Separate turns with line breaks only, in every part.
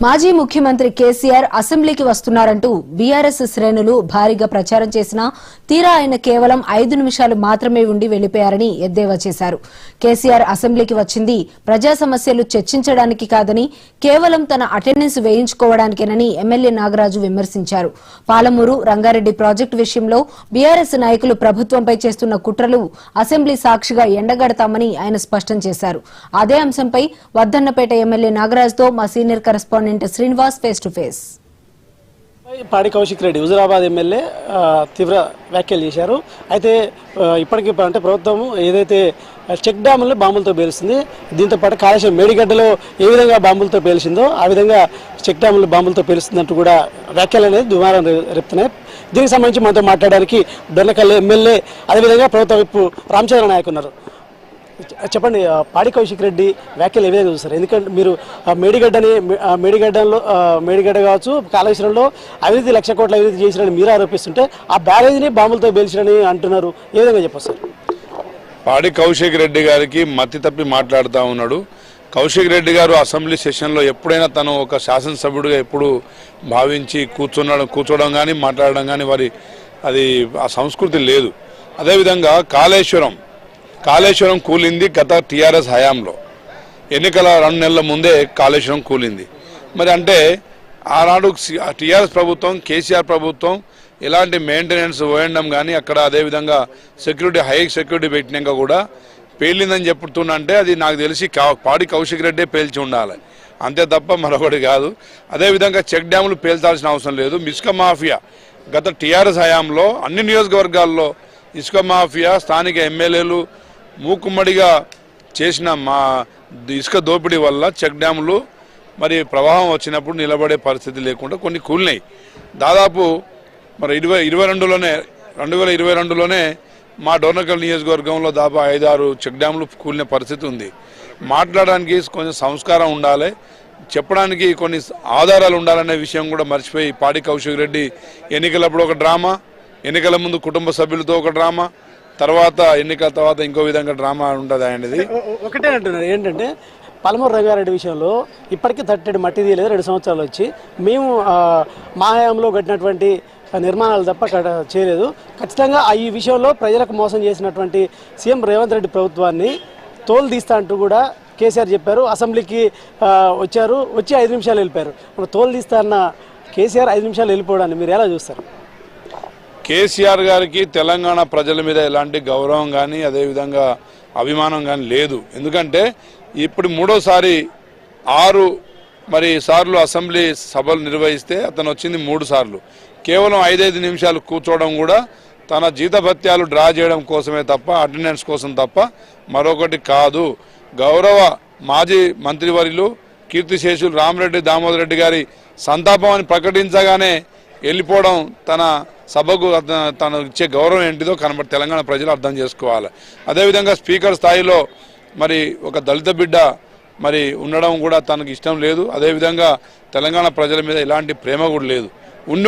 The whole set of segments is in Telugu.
మాజీ ముఖ్యమంత్రి కేసీఆర్ అసెంబ్లీకి వస్తున్నారంటూ బీఆర్ఎస్ శ్రేణులు భారీగా ప్రచారం చేసినా తీరా ఆయన కేవలం 5 నిమిషాలు మాత్రమే ఉండి వెళ్లిపోయారని ఎద్దేవా చేశారు. కేసీఆర్ అసెంబ్లీకి వచ్చింది ప్రజా సమస్యలు చర్చించడానికి కాదని కేవలం తన అటెండెన్స్ వేయించుకోవడానికేనని ఎమ్మెల్యే నాగరాజు విమర్శించారు. పాలమూరు రంగారెడ్డి ప్రాజెక్టు విషయంలో బీఆర్ఎస్ నాయకులు ప్రభుత్వంపై చేస్తున్న కుట్రలు అసెంబ్లీ సాక్షిగా ఎండగడతామని ఆయన స్పష్టం చేశారు. అదే అంశంపై వర్ధన్నపేట ఎమ్మెల్యే నాగరాజుతో మా senior correspondent Srinivas face to face.
పాడి కౌశిక్ రెడ్డి హుజురాబాద్ ఎమ్మెల్యే తీవ్ర వ్యాఖ్యలు చేశారు. అయితే ఇప్పటికీ అంటే ప్రభుత్వం ఏదైతే చెక్ డ్యాములను బాంబులతో పేలుస్తుంది, దీంతో పాటు కాళేశ్వరం మేడిగడ్డలో ఏ విధంగా బాంబులతో పేల్చిందో ఆ విధంగా చెక్ డ్యాములు బాంబులతో పేలుస్తుందంటూ కూడా వ్యాఖ్యలు అనేది దుమారం రేపుతున్నాయి. దీనికి సంబంధించి మనతో మాట్లాడడానికి డొన్నకల్ ఎమ్మెల్యే అదేవిధంగా ప్రభుత్వ వైపు రామచంద్ర నాయక్ ఉన్నారు. చెప్పండి, పాడి కౌశిక్ రెడ్డి వ్యాఖ్యలు ఏ విధంగా చూస్తారు? ఎందుకంటే మీరు మేడిగడ్డ కావచ్చు, కాళేశ్వరంలో అవినీతి 1,00,000 కోట్ల అవినీతి చేసిరని మీరు ఆరోపిస్తుంటే ఆ బ్యారేజీని బాంబులతో పేల్చిరని అంటున్నారు. ఏ విధంగా చెప్పొస్తారు?
పాడి కౌశిక్ రెడ్డి గారికి మతి తప్పి మాట్లాడుతూ ఉన్నాడు. కౌశిక్ రెడ్డి గారు అసెంబ్లీ సెషన్లో ఎప్పుడైనా తను ఒక శాసనసభ్యుడిగా ఎప్పుడు భావించి కూర్చోవడం కానీ మాట్లాడడం కానీ అది ఆ సంస్కృతి లేదు. అదేవిధంగా కాళేశ్వరం కూలింది గత టీఆర్ఎస్ హయాంలో. ఎన్నికల 2 నెలల ముందే కాళేశ్వరం కూలింది. మరి అంటే ఆనాడు టీఆర్ఎస్ ప్రభుత్వం, కేసీఆర్ ప్రభుత్వం ఎలాంటి మెయింటెనెన్స్ పోయడం కానీ అక్కడ అదేవిధంగా హై సెక్యూరిటీ పెట్టినాక కూడా పేలిందని చెప్తున్నా అంటే అది నాకు తెలిసి పాడి కౌశిక్ రెడ్డే పేల్చి ఉండాలి, అంతే తప్ప మరొకటి కాదు. అదేవిధంగా చెక్ డ్యాములు పేల్చాల్సిన అవసరం లేదు. ఇసుక మాఫియా గత టీఆర్ఎస్ హయాంలో అన్ని నియోజకవర్గాల్లో ఇసుక మాఫియా స్థానిక ఎమ్మెల్యేలు మూకుమ్మడిగా చేసిన ఇసుక దోపిడీ వల్ల చెక్ డ్యాములు మరి ప్రవాహం వచ్చినప్పుడు నిలబడే పరిస్థితి లేకుండా కొన్ని కూలినాయి. దాదాపు మరి 2022లోనే మా డోర్నకల్ నియోజకవర్గంలో దాదాపు 5-6 చెక్ డ్యాములు కూలిన పరిస్థితి ఉంది. మాట్లాడడానికి కొంచెం సంస్కారం ఉండాలి, చెప్పడానికి కొన్ని ఆధారాలు ఉండాలనే విషయం కూడా మర్చిపోయి పాడి కౌశిక్ రెడ్డి ఎన్నికలప్పుడు ఒక డ్రామా, ఎన్నికల ముందు కుటుంబ సభ్యులతో ఒక డ్రామా, తర్వాత ఎన్నికల తర్వాత ఇంకో విధంగా డ్రామా ఉంటుంది అనేది.
ఒకటే అంటున్నారు ఏంటంటే పాలమూరు రంగారెడ్డి విషయంలో ఇప్పటికీ తట్టెడు మట్టి తీయలేదు, 2 సంవత్సరాలు వచ్చి మేము మా హయాంలో కట్టినటువంటి నిర్మాణాలు తప్ప చేయలేదు. ఖచ్చితంగా ఈ విషయంలో ప్రజలకు మోసం చేసినటువంటి సీఎం రేవంత్ రెడ్డి ప్రభుత్వాన్ని తోలు తీస్తా అంటూ కూడా కేసీఆర్ చెప్పారు. అసెంబ్లీకి వచ్చి 5 నిమిషాలు వెళ్ళిపోయారు. తోలు తీస్తా అన్న కేసీఆర్ 5 నిమిషాలు వెళ్ళిపోవడాన్ని మీరు ఎలా చూస్తారు?
కేసీఆర్ గారికి తెలంగాణ ప్రజల మీద ఎలాంటి గౌరవం కానీ అదేవిధంగా అభిమానం కానీ లేదు. ఎందుకంటే ఇప్పుడు 3వ సార్లు అసెంబ్లీ సభలు నిర్వహిస్తే అతను వచ్చింది 3 సార్లు. కేవలం 5 నిమిషాలు కూర్చోవడం కూడా తన జీతభత్యాలు డ్రా చేయడం కోసమే తప్ప అటెండెన్స్ కోసం తప్ప మరొకటి కాదు. గౌరవ మాజీ మంత్రివర్యులు కీర్తిశేషులు రామరెడ్డి దామోదర్ రెడ్డి గారి సంతాపం అని ప్రకటించగానే వెళ్ళిపోవడం తన సభకు తను ఇచ్చే గౌరవం ఏంటిదో తెలంగాణ ప్రజలు అర్థం చేసుకోవాలి. అదేవిధంగా స్పీకర్ స్థాయిలో మరి ఒక దళిత బిడ్డ మరి ఉండడం కూడా తనకు ఇష్టం లేదు. అదేవిధంగా తెలంగాణ ప్రజల మీద ఎలాంటి ప్రేమ కూడా లేదు.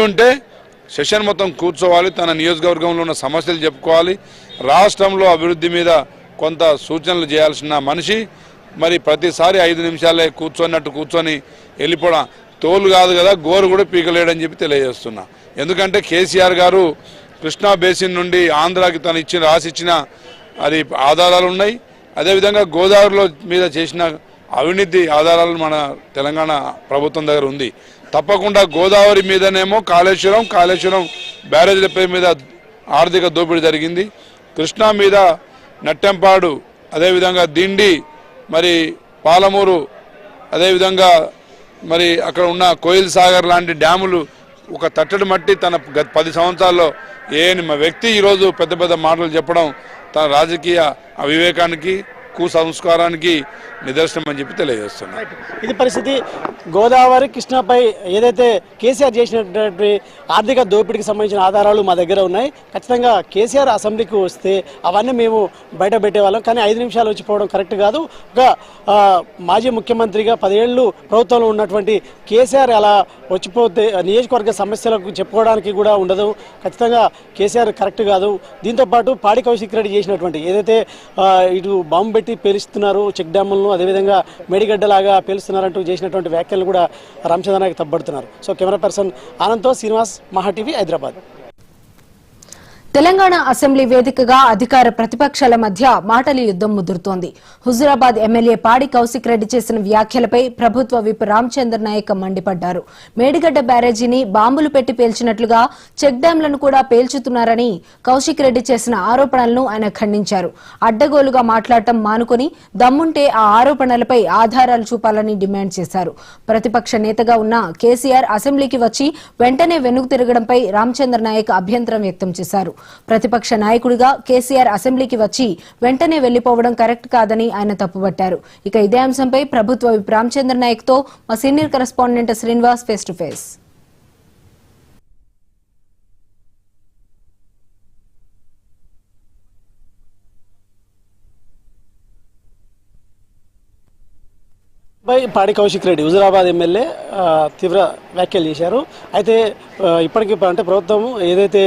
ఉంటే సెషన్ మొత్తం కూర్చోవాలి, తన నియోజకవర్గంలో ఉన్న సమస్యలు చెప్పుకోవాలి, రాష్ట్రంలో అభివృద్ధి మీద కొంత సూచనలు చేయాల్సిన మనిషి మరి ప్రతిసారి 5 నిమిషాలే కూర్చొని వెళ్ళిపోవడం తోలు కాదు కదా, గోరు కూడా పీకలేడని చెప్పి తెలియజేస్తున్నా. ఎందుకంటే కేసీఆర్ గారు కృష్ణా బేసిన్ నుండి ఆంధ్రాకి తను రాసిచ్చిన అది ఆధారాలు ఉన్నాయి. అదేవిధంగా గోదావరిలో మీద చేసిన అవినీతి ఆధారాలు మన తెలంగాణ ప్రభుత్వం దగ్గర ఉంది. తప్పకుండా గోదావరి మీదనేమో కాళేశ్వరం బ్యారేజీల మీద ఆర్థిక దోపిడీ జరిగింది. కృష్ణా మీద నట్టెంపాడు, అదేవిధంగా దిండి, మరి పాలమూరు, అదేవిధంగా మరి అక్కడ ఉన్న కోయిల్ సాగర్ లాంటి డ్యాములు ఒక తట్టడి మట్టి తన 10 సంవత్సరాల్లో వ్యక్తి ఈరోజు పెద్ద పెద్ద మాటలు చెప్పడం తన రాజకీయ అవివేకానికి కుసంస్కారానికి నిదర్శనం అని చెప్పి తెలియజేస్తున్నాను.
ఇది పరిస్థితి. గోదావరి కృష్ణపై ఏదైతే కేసీఆర్ చేసినటువంటి ఆర్థిక దోపిడీకి సంబంధించిన ఆధారాలు మా దగ్గర ఉన్నాయి. ఖచ్చితంగా కేసీఆర్ అసెంబ్లీకి వస్తే అవన్నీ మేము బయట పెట్టేవాళ్ళం. కానీ 5 నిమిషాలు వచ్చిపోవడం కరెక్ట్ కాదు. ఒక మాజీ ముఖ్యమంత్రిగా 10 ఏళ్ళు ప్రభుత్వంలో ఉన్నటువంటి కేసీఆర్ అలా వచ్చిపోతే నియోజకవర్గ సమస్యలకు చెప్పుకోవడానికి కూడా ఉండదు. ఖచ్చితంగా కేసీఆర్ కరెక్ట్ కాదు. దీంతోపాటు పాడి కౌశిక్ రెడ్డి చేసినటువంటి ఏదైతే ఇటు బాంబు పెట్టి పేలుస్తున్నారు చెక్ డ్యాములను, అదేవిధంగా మేడిగడ్డలాగా పేలుస్తున్నారంటూ చేసినటువంటి వ్యాఖ్యలు కూడా రామచంద్రనాయక్ తప్పబడుతున్నారు. సో కెమెరా పర్సన్ ఆనంద్తో శ్రీనివాస్, మహా టీవీ, హైదరాబాద్.
తెలంగాణ అసెంబ్లీ వేదికగా అధికార ప్రతిపక్షాల మధ్య మాటల యుద్దం ముదురుతోంది. హుజురాబాద్ ఎమ్మెల్యే పాడి కౌశిక్ రెడ్డి చేసిన వ్యాఖ్యలపై ప్రభుత్వ విప్ రామచంద్ర నాయక్ మండిపడ్డారు. మేడిగడ్డ బ్యారేజీని బాంబులు పెట్టి పేల్చినట్లుగా చెక్ డ్యాంలను కూడా పేల్చుతున్నారని కౌశిక్ రెడ్డి చేసిన ఆరోపణలను ఆయన ఖండించారు. అడ్డగోలుగా మాట్లాడటం మానుకొని దమ్ముంటే ఆ ఆరోపణలపై ఆధారాలు చూపాలని డిమాండ్ చేశారు. ప్రతిపక్ష నేతగా ఉన్న కేసీఆర్ అసెంబ్లీకి వచ్చి వెంటనే వెనుక తిరగడంపై రామచంద్ర నాయక్ అభ్యంతరం వ్యక్తం చేశారు. ప్రతిపక్ష నాయకుడిగా కేసీఆర్ అసెంబ్లీకి వచ్చి వెంటనే వెళ్లిపోవడం కరెక్ట్ కాదని ఆయన తప్పుబట్టారు. ఇక ఇదే అంశంపై ప్రభుత్వ విప్ రామచంద్ర నాయక్ తో మా senior correspondent Srinivas face to face.
పాడి కౌశిక్ రెడ్డి హుజురాబాద్ ఎమ్మెల్యే తీవ్ర వ్యాఖ్యలు చేశారు. అయితే ఇప్పటికీ అంటే ప్రభుత్వం ఏదైతే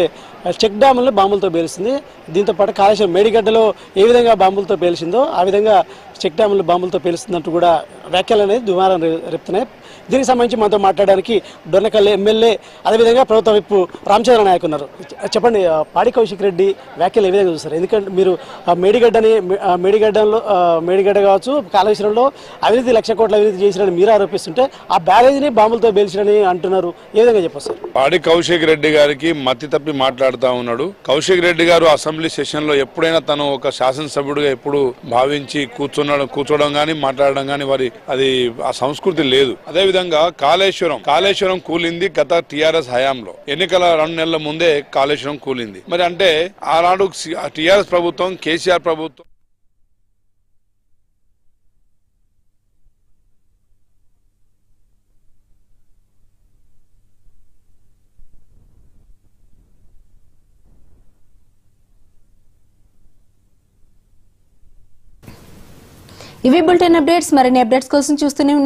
చెక్ డ్యాములను బాంబులతో పేలుస్తుంది, దీంతోపాటు కాళేశ్వరం మేడిగడ్డలో ఏ విధంగా బాంబులతో పేల్చిందో ఆ విధంగా చెక్ డ్యాములు బాంబులతో పేలుస్తున్నట్టు కూడా వ్యాఖ్యలు అనేది దుమారం రేపుతున్నాయి. దీనికి సంబంధించి మనతో మాట్లాడడానికి డొన్నకల్ ఎమ్మెల్యే, అదేవిధంగా ప్రభుత్వ విప్ రామచంద్ర నాయక్ ఉన్నారు. చెప్పండి, పాడి కౌశిక్ రెడ్డి వ్యాఖ్యలు ఏ విధంగా చూస్తారు? ఎందుకంటే మీరు మేడిగడ్డ కావచ్చు, కాళేశ్వరంలో అవినీతి 1,00,000 కోట్ల అవినీతి చేసిరని మీరు ఆరోపిస్తుంటే ఆ బ్యారేజీని బాంబులతో పేల్చిరని అంటున్నారు. ఏ విధంగా చెప్పొస్తారు?
పాడి కౌశిక్ రెడ్డి గారికి మతి తప్పి మాట్లాడుతూ ఉన్నాడు. కౌశిక్ రెడ్డి గారు అసెంబ్లీ సెషన్ లో ఎప్పుడైనా తను ఒక శాసనసభ్యుడిగా ఎప్పుడు భావించి కూర్చోవడం గానీ మాట్లాడడం గానీ వారి అది ఆ సంస్కృతి లేదు. అదేవిధంగా కాళేశ్వరం కూలింది గత టీఆర్ఎస్ హయాంలో. ఎన్నికల 2 నెలల ముందే కాళేశ్వరం కూలింది. మరి అంటే ఆనాడు టీఆర్ఎస్ ప్రభుత్వం, కేసీఆర్ ప్రభుత్వం
ఇవి బులెటిన్ అప్డేట్స్. మరిన్ని అప్డేట్స్ కోసం చూస్తూనే